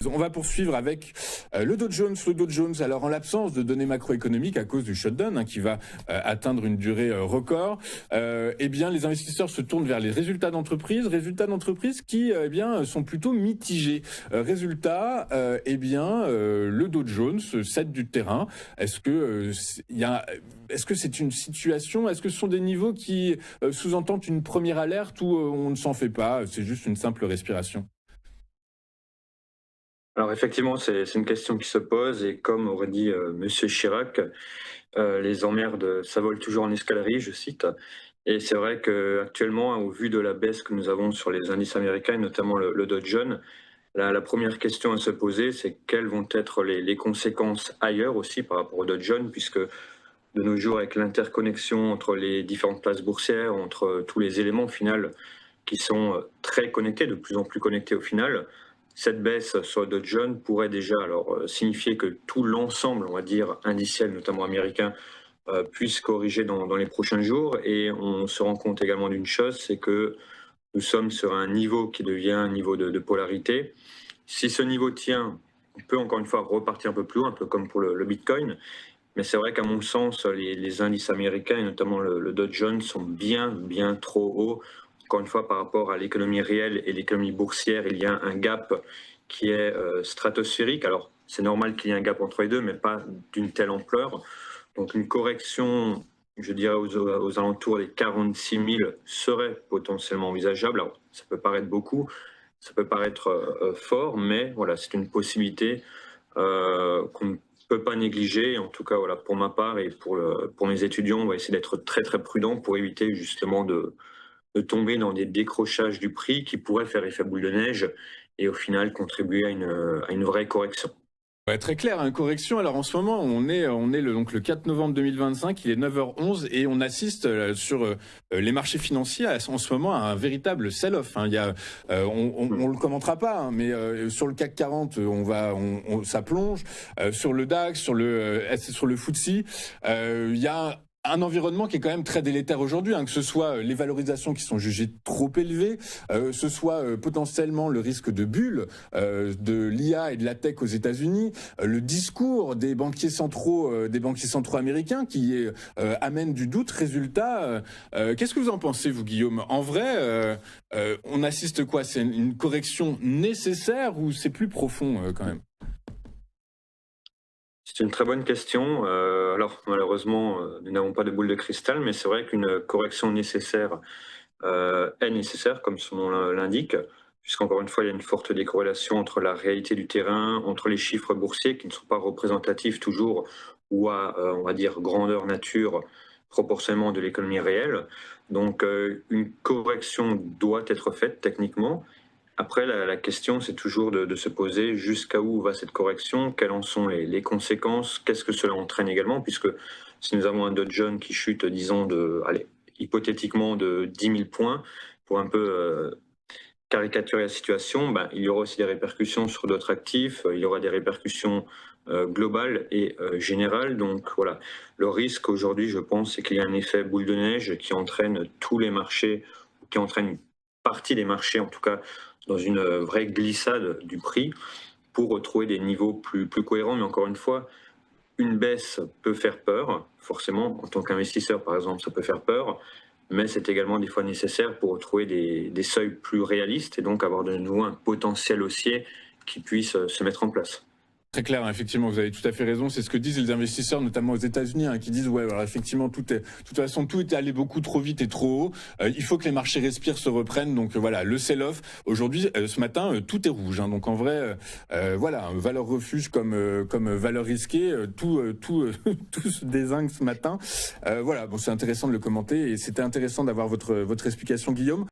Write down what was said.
On va poursuivre avec le Dow Jones. Le Dow Jones, alors en l'absence de données macroéconomiques à cause du shutdown qui va atteindre une durée record, eh bien les investisseurs se tournent vers les résultats d'entreprises qui sont plutôt mitigés. Le Dow Jones cède du terrain. Est-ce que c'est une situation, est-ce que ce sont des niveaux qui sous-entendent une première alerte ou on ne s'en fait pas, c'est juste une simple respiration? Alors effectivement, c'est une question qui se pose et comme aurait dit Monsieur Chirac, les emmerdes, ça vole toujours en escalerie, je cite. Et c'est vrai qu'actuellement, au vu de la baisse que nous avons sur les indices américains, et notamment le Dow Jones, la première question à se poser, c'est quelles vont être les conséquences ailleurs aussi par rapport au Dow Jones, puisque de nos jours, avec l'interconnexion entre les différentes places boursières, entre tous les éléments au final qui sont très connectés, de plus en plus connectés au final, cette baisse sur le Dow Jones pourrait déjà signifier que tout l'ensemble, on va dire, indiciel, notamment américain, puisse corriger dans les prochains jours. Et on se rend compte également d'une chose, c'est que nous sommes sur un niveau qui devient un niveau de polarité. Si ce niveau tient, on peut encore une fois repartir un peu plus haut, un peu comme pour le Bitcoin. Mais c'est vrai qu'à mon sens, les indices américains, et notamment le Dow Jones, sont bien trop hauts. Encore une fois, par rapport à l'économie réelle et l'économie boursière, il y a un gap qui est stratosphérique. Alors, c'est normal qu'il y ait un gap entre les deux, mais pas d'une telle ampleur. Donc, une correction, je dirais, aux alentours des 46 000 serait potentiellement envisageable. Alors, ça peut paraître beaucoup, ça peut paraître fort, mais voilà, c'est une possibilité qu'on ne peut pas négliger. En tout cas, voilà, pour ma part et pour mes étudiants, on va essayer d'être très prudent pour éviter justement de tomber dans des décrochages du prix qui pourraient faire effet boule de neige et au final contribuer à une vraie correction. Ouais, très clair, hein, correction. Alors en ce moment, on est le 4 novembre 2025, il est 9h11 et on assiste sur les marchés financiers en ce moment à un véritable sell-off. Hein. On le commentera pas, hein, mais sur le CAC 40, ça plonge. Sur le DAX, sur le FTSE, il y a un environnement qui est quand même très délétère aujourd'hui, hein, que ce soit les valorisations qui sont jugées trop élevées, ce soit potentiellement le risque de bulle de l'IA et de la tech aux États-Unis, le discours des banquiers centraux américains qui amène du doute. Résultat, qu'est-ce que vous en pensez, vous, Guillaume? En vrai, on assiste quoi? C'est une correction nécessaire ou c'est plus profond quand même? C'est une très bonne question. Alors malheureusement, nous n'avons pas de boule de cristal, mais c'est vrai qu'une correction nécessaire est nécessaire, comme son nom l'indique, puisqu'encore une fois, il y a une forte décorrélation entre la réalité du terrain, entre les chiffres boursiers qui ne sont pas représentatifs toujours ou à, on va dire, grandeur nature proportionnellement de l'économie réelle. Donc une correction doit être faite techniquement. Après, la question, c'est toujours de se poser jusqu'à où va cette correction, quelles en sont les conséquences, qu'est-ce que cela entraîne également, puisque si nous avons un Dow Jones qui chute, disons, hypothétiquement de 10 000 points, pour un peu caricaturer la situation, ben, il y aura aussi des répercussions sur d'autres actifs, il y aura des répercussions globales et générales. Donc voilà, le risque aujourd'hui, je pense, c'est qu'il y a un effet boule de neige qui entraîne tous les marchés, qui entraîne une partie des marchés en tout cas, dans une vraie glissade du prix pour retrouver des niveaux plus cohérents. Mais encore une fois, une baisse peut faire peur, forcément, en tant qu'investisseur par exemple, ça peut faire peur, mais c'est également des fois nécessaire pour retrouver des seuils plus réalistes et donc avoir de nouveau un potentiel haussier qui puisse se mettre en place. Très clair, hein, effectivement, vous avez tout à fait raison. C'est ce que disent les investisseurs, notamment aux États-Unis, hein, qui disent ouais, alors effectivement, de toute façon, tout est allé beaucoup trop vite et trop haut. Il faut que les marchés respirent, se reprennent. Donc voilà, le sell-off aujourd'hui, ce matin, tout est rouge. Hein, donc en vrai, voilà, valeur refuge comme valeur risquée, tout se dézingue ce matin. Voilà, bon, c'est intéressant de le commenter et c'était intéressant d'avoir votre explication, Guillaume.